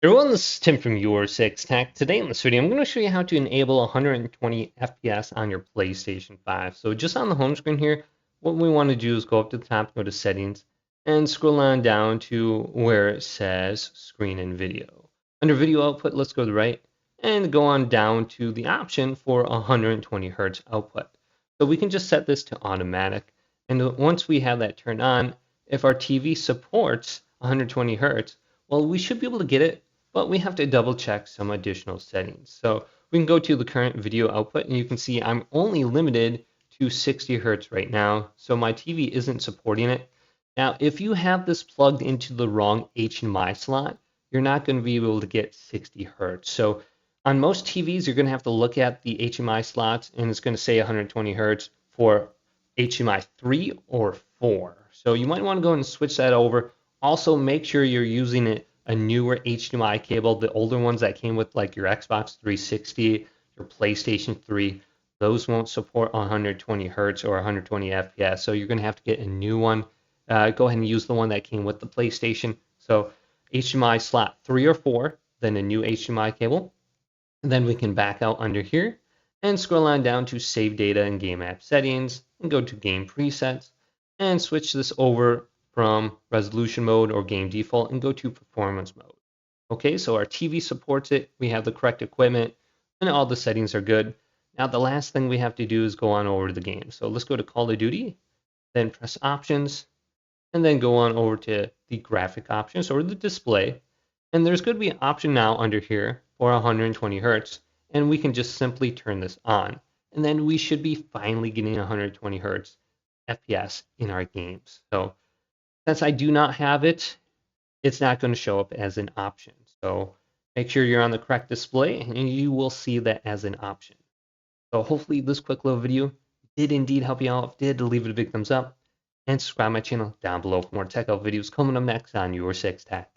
Everyone, this is Tim from Your Six Tech. Today in this video, I'm going to show you how to enable 120 FPS on your PlayStation 5. So just on the home screen here, what we want to do is go up to the top, go to Settings, and scroll on down to where it says Screen and Video. Under Video Output, let's go to the right and go on down to the option for 120 Hertz output. So we can just set this to automatic. And once we have that turned on, if our TV supports 120 Hertz, well, we should be able to get it, but we have to double check some additional settings. So we can go to the current video output and you can see I'm only limited to 60 Hertz right now. So my TV isn't supporting it. Now, if you have this plugged into the wrong HDMI slot, you're not going to be able to get 60 Hertz. So on most TVs, you're going to have to look at the HDMI slots and it's going to say 120 Hertz for HDMI 3 or 4. So you might want to go and switch that over. Also, make sure you're using a newer HDMI cable. The older ones that came with like your Xbox 360, your PlayStation 3, those won't support 120 Hertz or 120 FPS. So you're going to have to get a new one. Go ahead and use the one that came with the PlayStation. So HDMI slot 3 or 4, then a new HDMI cable. And then we can back out under here and scroll on down to Save Data and Game App Settings and go to Game Presets and switch this over from resolution mode or game default and go to performance mode. Okay, so our TV supports it, we have the correct equipment, and all the settings are good. Now the last thing we have to do is go on over to the game. So let's go to Call of Duty, then press Options, and then go on over to the graphic options or the display. And there's going to be an option now under here for 120 Hertz, and we can just simply turn this on. And then we should be finally getting 120 Hertz FPS in our games. So since I do not have it, it's not going to show up as an option. So make sure you're on the correct display and you will see that as an option. So hopefully this quick little video did indeed help you out. If it did, leave it a big thumbs up and subscribe my channel down below for more tech out videos coming up next on Your Six Tech.